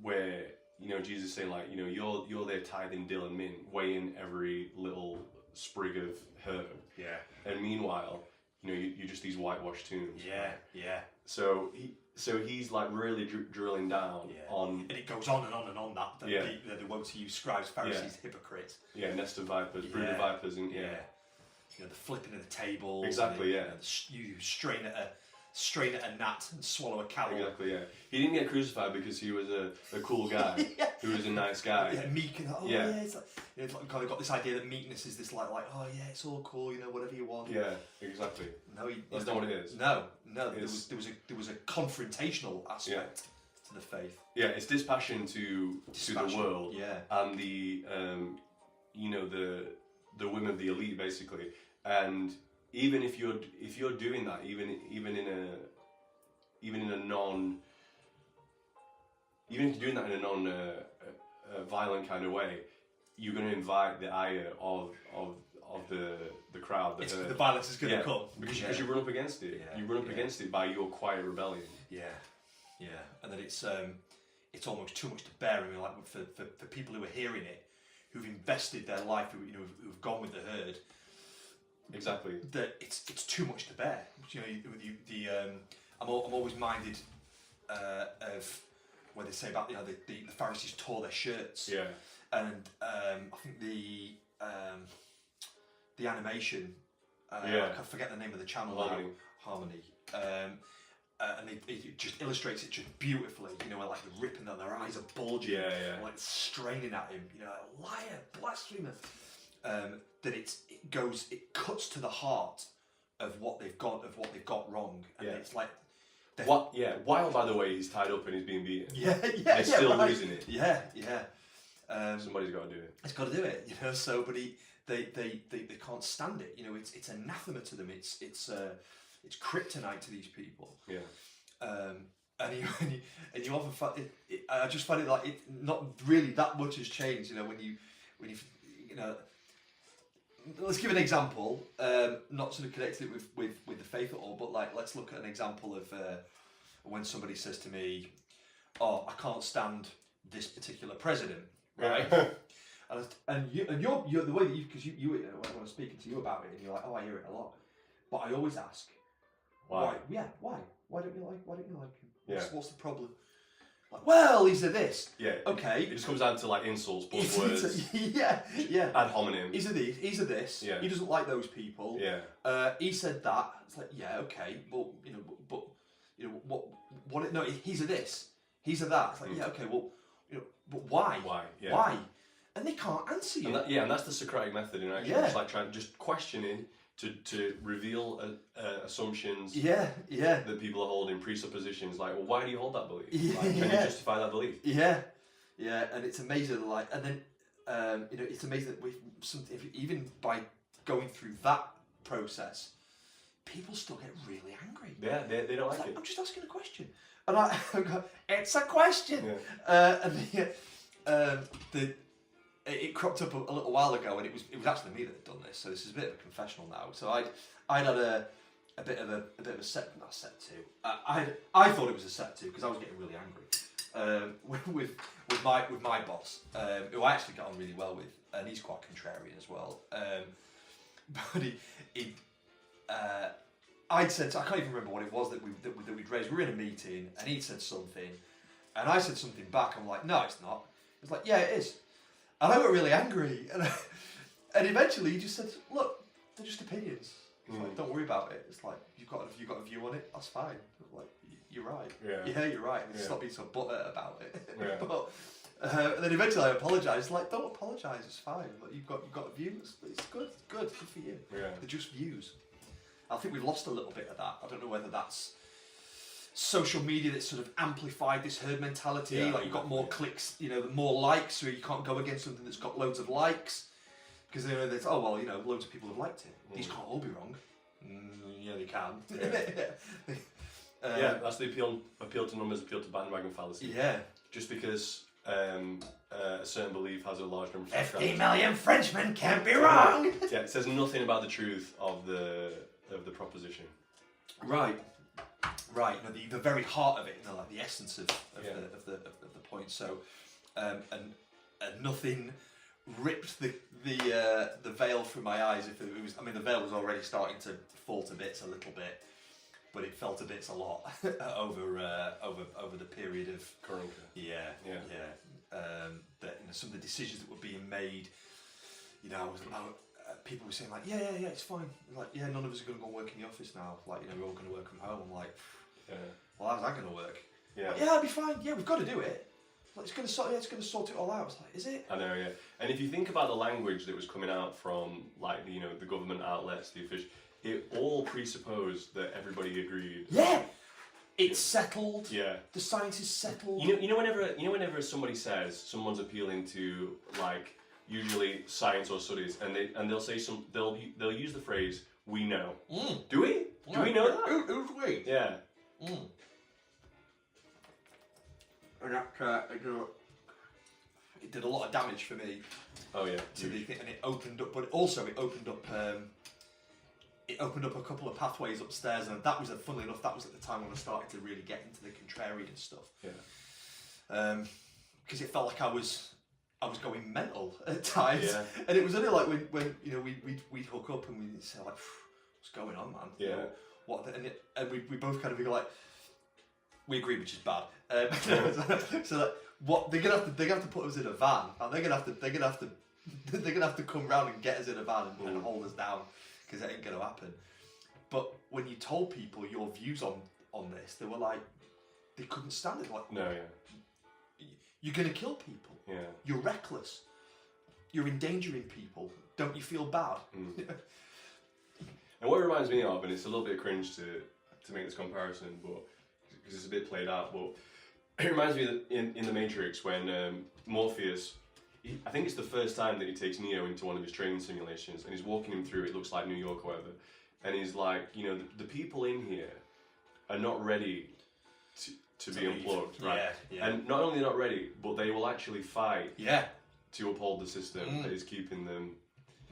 where, you know, Jesus is saying, like, you know, you're there tithing dill and mint, weighing every little sprig of herb. Yeah. And meanwhile, you know, you're just these whitewashed tombs. Yeah, yeah. So he's like really drilling down on, and it goes on and on and on that the wont to use scribes, Pharisees, hypocrites. Yeah, nest of vipers, brood of vipers, and you know, the flipping of the tables. Exactly, you strain at a gnat and swallow a camel. Exactly, yeah. He didn't get crucified because he was a cool guy who was a nice guy. Yeah, meek and it's like, you know, kind of got this idea that meekness is this like oh yeah, it's all cool, you know, whatever you want. Yeah, exactly. No, that's not what it is. No, there was a confrontational aspect to the faith. Yeah, it's dispassion to the world. Yeah, and the you know, the women of the elite basically, and even if you're doing that, even if you're doing that in a non violent kind of way, you're going to invite the ire of the crowd. The violence is going to come because you run up against it. You run up against it by your quiet rebellion. Yeah, and then it's almost too much to bear. I mean, like for people who are hearing it, who've invested their life, who've gone with the herd. Exactly. That it's too much to bear. You know, I'm always minded of where they say about, you know, the Pharisees tore their shirts. Yeah. And I think the animation. I forget the name of the channel Harmony. now. Harmony. And it just illustrates it just beautifully. You know, like the ripping that their eyes are bulging. Like straining at him. You know, liar, blasphemer. That it cuts to the heart of what they've got wrong, and it's like while by the way he's tied up and he's being beaten, they're still losing it. Somebody's got to do it. It's got to do it, you know. So, but they can't stand it. You know, it's anathema to them. It's kryptonite to these people. And you often find I just find it like it not really that much has changed. You know, when you know. Let's give an example, not sort of connected it with the faith at all, but like let's look at an example of when somebody says to me, "Oh, I can't stand this particular president," right? and you're the way that because you when I was speaking to you about it, and you're like, "Oh, I hear it a lot," but I always ask, "Why? Yeah, why? Why don't you like him? What's the problem?" Like, well, he's a this. Yeah. Okay. It just comes down to like insults, buzzwords. Ad hominem. He's a this. Yeah. He doesn't like those people. Yeah. He said that. It's like, yeah, okay, but what? No, he's a this. He's a that. It's like, yeah, okay, well, you know, but why? Why? Yeah. Why? And they can't answer you. And that's the Socratic method in action. Yeah. It's like just questioning to reveal assumptions. That people are holding, presuppositions. Like, well, why do you hold that belief? Can you justify that belief? Yeah, and it's amazing. Like, and then it's amazing that even by going through that process, people still get really angry. Yeah, they don't like it. I'm just asking a question, and I go, it's a question. Yeah. It cropped up a little while ago, and it was actually me that had done this. So this is a bit of a confessional now. So I'd had a bit of a set, not set two. I thought it was a set two because I was getting really angry with my boss, who I actually got on really well with, and he's quite contrarian as well. But I'd said, I can't even remember what it was that we'd raised. We were in a meeting, and he'd said something, and I said something back. I'm like, no, it's not. It's like, yeah, it is. And I got really angry, and eventually he just said, look, they're just opinions. It's like, don't worry about it. It's like, you've got a view on it, that's fine. I'm like, you're right. Yeah, you're right. And stop being so butthurt about it. Yeah. But and then eventually I apologised. Like, don't apologise, it's fine. Like, you've got a view, it's good for you. Yeah. They're just views. I think we've lost a little bit of that. I don't know whether that's social media that sort of amplified this herd mentality. Yeah, Like, you got more clicks, you know, more likes, so you can't go against something that's got loads of likes. Because, you know, there's, oh, well, you know, loads of people have liked it. These can't all be wrong. Yeah, they can. Yeah, that's the appeal to numbers, appeal to bandwagon fallacy. Yeah. Just because a certain belief has a large number of 50 million Frenchmen can't be wrong! Yeah, it says nothing about the truth of the proposition. Right. Right, you know, the very heart of it, you know, like the essence of the point. So, and nothing ripped the veil from my eyes. If it was, I mean, the veil was already starting to fall to bits a little bit, but it fell to bits a lot over the period of Karanka. That, you know, some of the decisions that were being made, you know, people were saying like, yeah, it's fine. Like, yeah, none of us are going to go and work in the office now. Like, you know, we're all going to work from home. I'm like, well, how's that going to work? Yeah. Like, yeah, it'll be fine. Yeah, we've got to do it. Like, it's going to sort it all out. It's like, is it? I know, yeah. And if you think about the language that was coming out from, like, you know, the government outlets, the official, it all presupposed that everybody agreed. Yeah. It's settled. Yeah. The science is settled. You know, whenever somebody says someone's appealing to, like, usually science or studies, and they'll say they'll use the phrase "we know." Do we? Do we know that? Who's we? Yeah. And that, it did a lot of damage for me. Oh yeah. To the thing, and it opened up, but also it opened up a couple of pathways upstairs, and that was, funnily enough, that was at the time when I started to really get into the contrarian stuff. Yeah. Because it felt like I was going mental at times, Yeah. and it was only like when you know we'd hook up and we'd say like, what's going on, man? Yeah. You know, and we both kind of be like, we agree, which is bad. So that what they're gonna have to put us in a van, and they're gonna have to come round and get us in a van and hold us down, because that ain't gonna happen. But when you told people your views on this, they were like, they couldn't stand it. Like, No, yeah. You're gonna kill people. Yeah. You're reckless. You're endangering people. Don't you feel bad? And what it reminds me of, and it's a little bit cringe to make this comparison, but because it's a bit played out, but it reminds me that in The Matrix when Morpheus, I think it's the first time that he takes Neo into one of his training simulations, and he's walking him through, it looks like New York or whatever, and he's like, you know, the people in here are not ready to be unplugged, right? Yeah. And not only not ready, but they will actually fight Yeah. to uphold the system that is keeping them.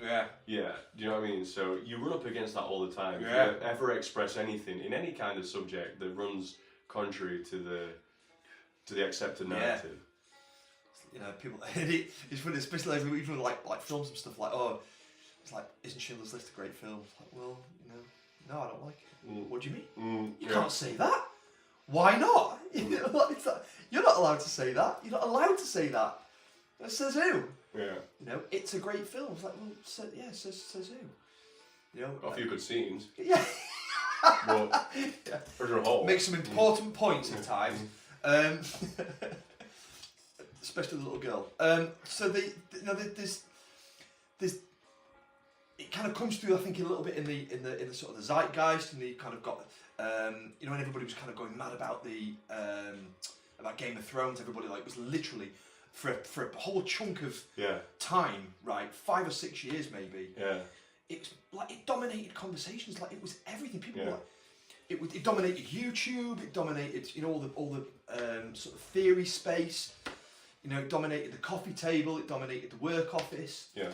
Yeah. Yeah, do you know what I mean? So you run up against that all the time. Yeah. If you ever express anything in any kind of subject that runs contrary to the accepted narrative. You know, people. It's funny, especially even like films and stuff. Like, oh, it's like, isn't Schindler's List a great film? It's like, well, you know, no, I don't like it. What do you mean? You can't say that. Why not? You know, like, it's like, you're not allowed to say that. You're not allowed to say that. That says who? Yeah. You know, it's a great film. It's like, well, says who? You know, Got a few good scenes, yeah. but as a whole, Make some important points at times, especially the little girl. So there's it kind of comes through, I think, a little bit in the sort of the zeitgeist, and the kind of got you know, and everybody was kind of going mad about about Game of Thrones. Everybody like was literally for a whole chunk of time, right, 5 or 6 years maybe. Yeah. It's like it dominated conversations. Like it was everything. People were like, it dominated YouTube. It dominated, you know, all the sort of theory space. You know, it dominated the coffee table. It dominated the work office. Yeah.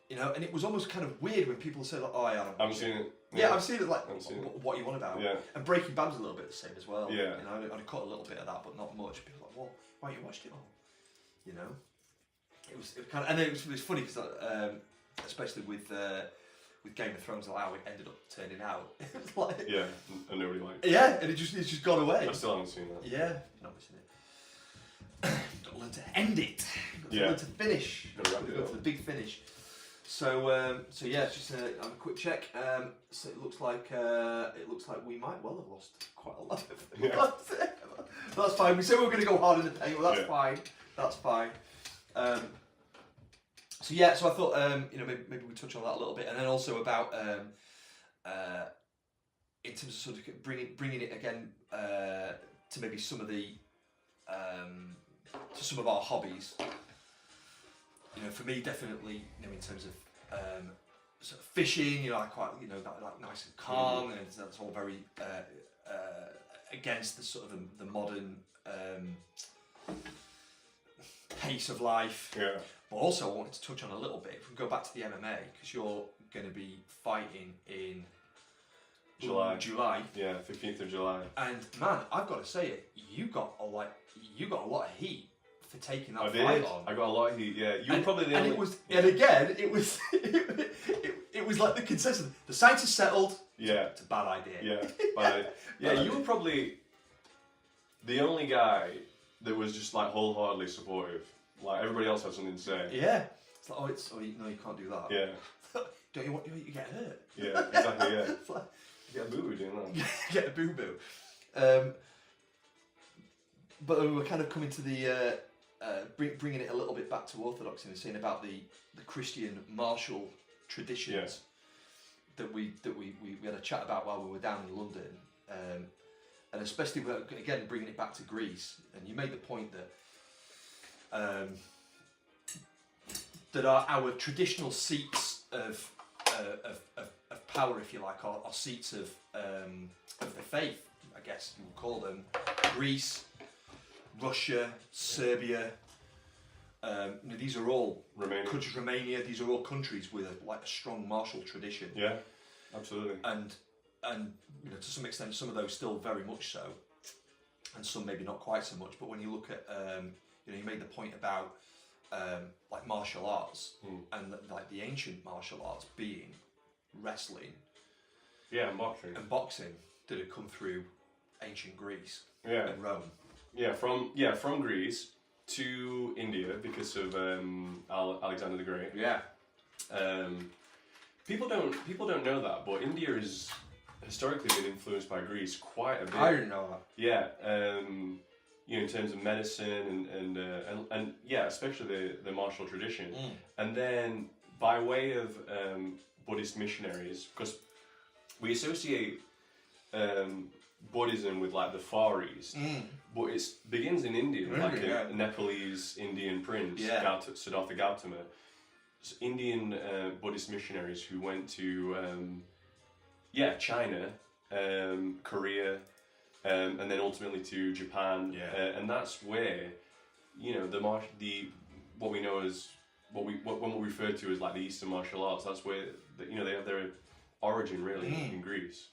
You know, and it was almost kind of weird when people say like, "Oh, yeah, I've seen it. Yeah, I've seen it. Like, I've seen what are you on about?" Yeah. And Breaking Bad's a little bit the same as well. Yeah. You know, I caught a little bit of that, but not much. People were like, "Well, why you watched it all?" You know, it was kind of, and it was funny because especially with Game of Thrones, how it ended up turning out. It was like, Yeah, and nobody liked it. yeah, and it's just gone away. I still haven't seen that. Yeah, not missing it. Got to learn to end it. Got to learn to finish. Gotta wrap it Go up. for the big finish. So yeah, it's just a quick check. So it looks like we might well have lost quite a lot of it. Yeah. That's fine. We said we were going to go hard in the paint. Well, that's Yeah. fine. That's fine. So yeah, so I thought you know, maybe we touch on that a little bit, and then also about in terms of sort of bringing it again to maybe some of the to some of our hobbies. You know, for me, definitely, you know, in terms of sort of fishing, you know, I quite, you know, like nice and calm, and that's all very against the sort of the modern pace of life. Yeah. But also, I wanted to touch on a little bit. If we go back to the MMA, because you're going to be fighting in July. Yeah, 15th of July. And man, I've got to say it. You got a lot of heat for taking that I fight did. on. I got a lot of heat. Yeah, you were probably the only. And it was, and again, it was, it was like the consensus. The science is settled. Yeah. It's a bad idea. Yeah, but yeah, you were probably the only guy that was just like wholeheartedly supportive. Like everybody else had something to say. Yeah. It's like, no, you can't do that. Yeah. Don't you want you get hurt? Yeah, exactly. Yeah. It's like, You get a boo-boo doing that. get a boo boo. But we were kind of coming to the bringing it a little bit back to orthodoxy and saying about the Christian martial traditions that we had a chat about while we were down in London, and especially again bringing it back to Greece. And you made the point that that our traditional seats of power, if you like, are seats of the faith, I guess you would call them. Greece, Russia, Serbia. You know, these are all Romania. countries. Romania. These are all countries with a strong martial tradition. Yeah, absolutely. And you know, to some extent, some of those still very much so, and some maybe not quite so much. But when you look at, you know, you made the point about like martial arts and like the ancient martial arts being wrestling, Yeah, and boxing. and boxing that had come through ancient Greece Yeah. and Rome. Yeah, from Greece to India because of Alexander the Great. Yeah. People don't know that, but India has historically been influenced by Greece quite a bit. I didn't know that. Yeah, you know, in terms of medicine and yeah, especially the martial tradition. And then by way of Buddhist missionaries, because we associate Buddhism with like the Far East, but it begins in India, Really? like Yeah. a Nepalese Indian prince, Yeah. Siddhartha Gautama. So Indian Buddhist missionaries who went to China, Korea, and then ultimately to Japan, and that's where, you know, what we know as what we refer to as like the Eastern martial arts. That's where you know they have their origin really in Greece.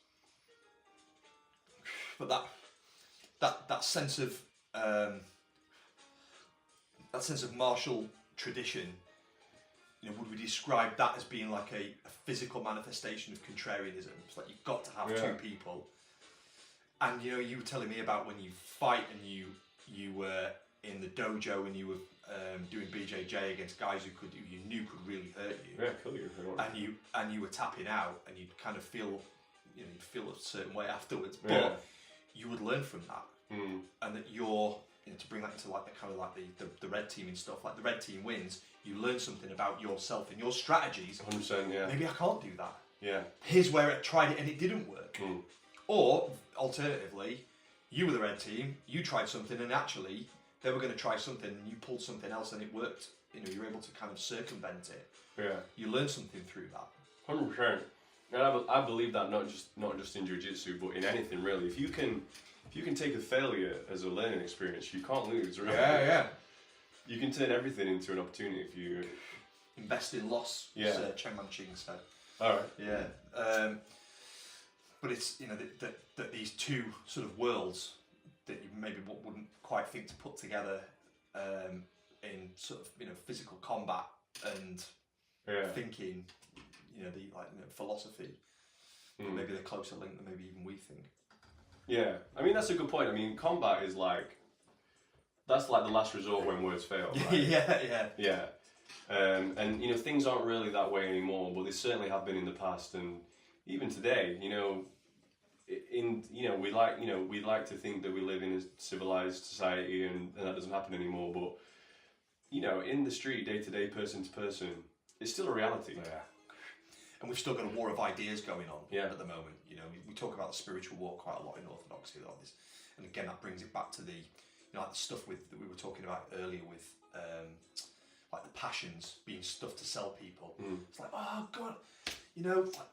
But that sense of martial tradition, you know, would we describe that as being like a physical manifestation of contrarianism? It's like you've got to have two people. And you know, you were telling me about when you fight and you were in the dojo and you were doing BJJ against guys who you knew could really hurt you. Yeah, kill you. And you were tapping out, and you'd kind of feel, you know, you'd feel a certain way afterwards. But Yeah. you would learn from that, and that you're, you know, to bring that into like the kind of like the red team and stuff. Like the red team wins, you learn something about yourself and your strategies. 100%. Yeah. Maybe I can't do that. Yeah. Here's where I tried it and it didn't work. Or alternatively, you were the red team, you tried something and actually they were going to try something and you pulled something else and it worked. You know, you're able to kind of circumvent it. Yeah. You learn something through that. 100%. And I believe that not just in jiu-jitsu, but in anything really. If you can take a failure as a learning experience, you can't lose, right? Yeah. You can turn everything into an opportunity if you Invest in loss, as Chen Manching said. All right. Yeah. But it's, you know, that these two sort of worlds that you maybe wouldn't quite think to put together in sort of, you know, physical combat and thinking, you know, philosophy. Maybe they're closer linked than maybe even we think. Yeah, I mean that's a good point. I mean, combat is like that's like the last resort when words fail. Right? Yeah. And you know, things aren't really that way anymore, but they certainly have been in the past, and even today. You know, we like to think that we live in a civilized society, and that doesn't happen anymore. But you know, in the street, day to day, person to person, it's still a reality. Yeah. and we've still got a war of ideas going on Yeah. at the moment. You know, we talk about the spiritual war quite a lot in Orthodoxy, like this, and again that brings it back to the, you know, like the stuff that we were talking about earlier with, like the passions being stuff to sell people. It's like, oh God, you know, like,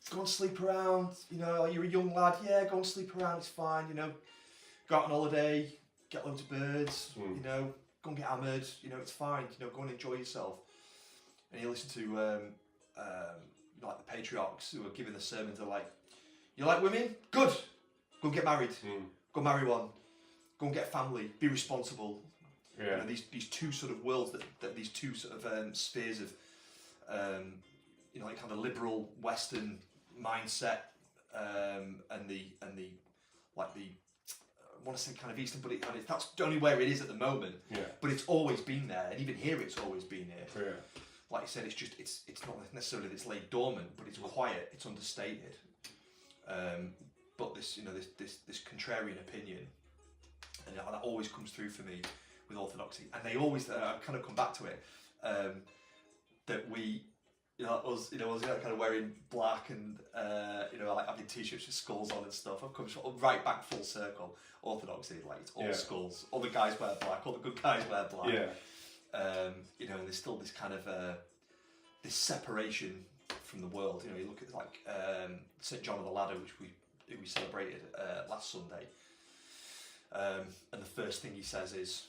go and sleep around. You know, you're a young lad, yeah, go and sleep around. It's fine. You know, go out on holiday, get loads of birds. You know, go and get hammered. You know, it's fine. You know, go and enjoy yourself. And you listen to like the patriarchs who are giving the sermons. They're like, you like women? Good. Go and get married. Go marry one. Go and get a family. Be responsible. Yeah. You know, these two sort of worlds that these two sort of spheres of you know, like kind of liberal Western mindset and the like the I want to say kind of Eastern, but that's only where it is at the moment. Yeah. But it's always been there, and even here it's always been here. Yeah. Like I said, it's not necessarily that it's laid dormant, but it's quiet, it's understated. But this, you know, this contrarian opinion, and that always comes through for me with Orthodoxy, and they always kind of come back to it, that we, you know, us kind of wearing black and you know, like having t-shirts with skulls on and stuff. I've come right back full circle. Orthodoxy, like it's all skulls. All the guys wear black. All the good guys wear black. Yeah. You know, and there's still this kind of this separation from the world. You know, you look at like St. John of the Ladder, which we celebrated last Sunday, and the first thing he says is,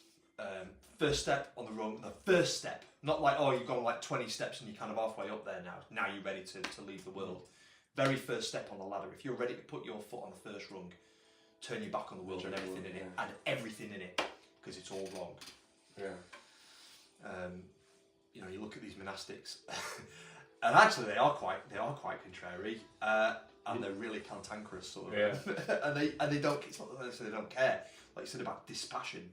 first step on the rung, the first step, not like, oh, you've gone like 20 steps and you're kind of halfway up there now you're ready to leave the world. Very first step on the ladder. If you're ready to put your foot on the first rung, turn your back on the world and everything in it, and everything in it, because it's all wrong. Yeah. You know, you look at these monastics, and actually they are quite contrary, and they're really cantankerous sort of. Yeah. and they don't. It's not that they don't care. Like you said about dispassion,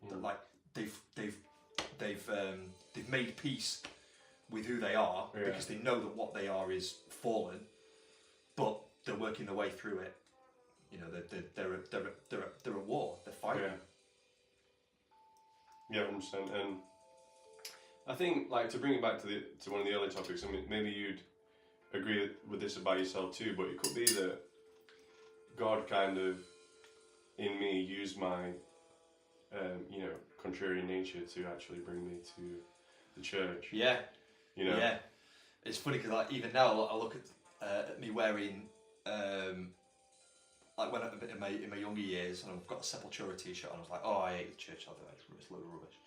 that like they've made peace with who they are because they know that what they are is fallen, but they're working their way through it. You know, they're a war. They're fighting. Yeah, 100%. And I think, like, to bring it back to one of the earlier topics, I mean, maybe you'd agree with this about yourself too, but it could be that God kind of, in me, used my, you know, contrarian nature to actually bring me to the church. Yeah. You know? Yeah. It's funny because like, even now I look at me wearing like when in my younger years, and I've got a Sepultura t-shirt and I was like, oh, I hate the church, it's a load of rubbish.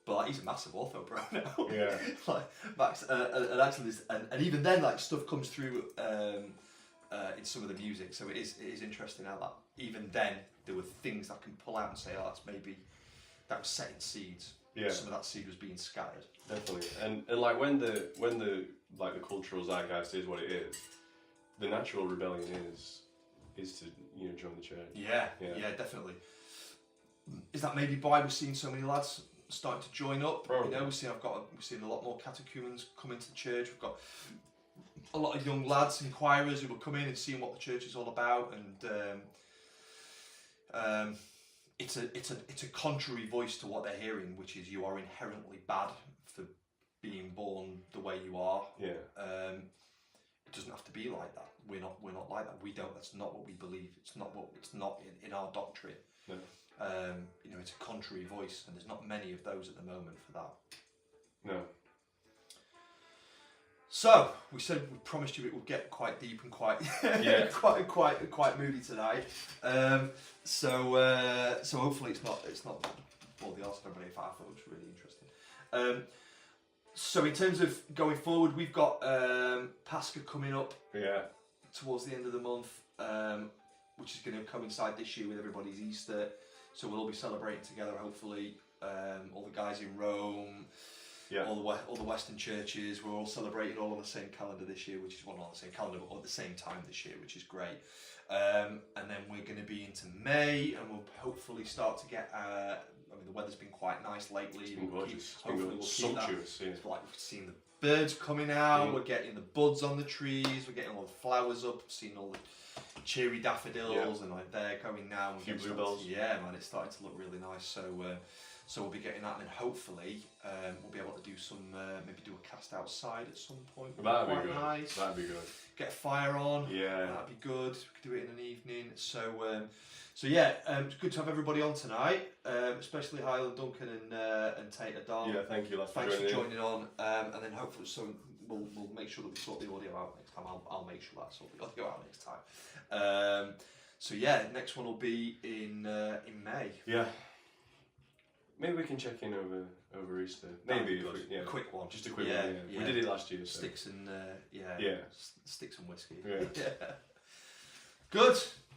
But like, he's a massive ortho bro now. Yeah. Like Max, and actually, and even then, like stuff comes through in some of the music. So it is interesting how that even then there were things I can pull out and say, oh, that's maybe that was setting seeds. Yeah. Some of that seed was being scattered. Definitely. And like when the like the cultural zeitgeist is what it is, the natural rebellion is to, you know, join the church. Yeah, definitely. Is that maybe why we're seeing so many lads starting to join up? Probably. You know, we're seeing a lot more catechumens come into the church. We've got a lot of young lads, inquirers, who will come in and seeing what the church is all about, and it's a contrary voice to what they're hearing, which is you are inherently bad for being born the way you are. Yeah. It doesn't have to be like that. We're not like that. We don't. That's not what we believe. It's not in our doctrine. No. You know, it's a contrary voice, and there's not many of those at the moment for that. No. So we promised you it would get quite deep and quite quite moody tonight. So hopefully it's not bore the arse of everybody. I thought it was really interesting. So in terms of going forward, we've got Pascha coming up. Yeah. Towards the end of the month, which is going to coincide this year with everybody's Easter. So we'll all be celebrating together, hopefully. All the guys in Rome, all the Western churches, we're all celebrating all on the same calendar this year, which is not on the same calendar, but at the same time this year, which is great. And then we're going to be into May, and we'll hopefully start to get. I mean, the weather's been quite nice lately. It's been gorgeous. It's sumptuous. It's like we've seen the birds coming out. We're getting the buds on the trees. We're getting all the flowers up. Seeing all the cheery daffodils and like they're going now. A few bluebells. Yeah, man, it's starting to look really nice. So So we'll be getting that, and then hopefully we'll be able to do some, maybe do a cast outside at some point. That'd be Quite good. nice. That'd be good. Get a fire on. Yeah. That'd be good. We could do it in an evening. So yeah, it's good to have everybody on tonight, especially Highland Duncan and Tater Don. Yeah, thank you, lads, Thanks for in. joining on, and then hopefully we'll make sure that we sort the audio out next time. I'll make sure that sort the audio out next time. So yeah, next one will be in May. Yeah. Maybe we can check in over Easter. Maybe, a quick one. Just a quick one. Yeah. We did it last year. So. Sticks and Yeah. sticks and whiskey. Yeah. Good.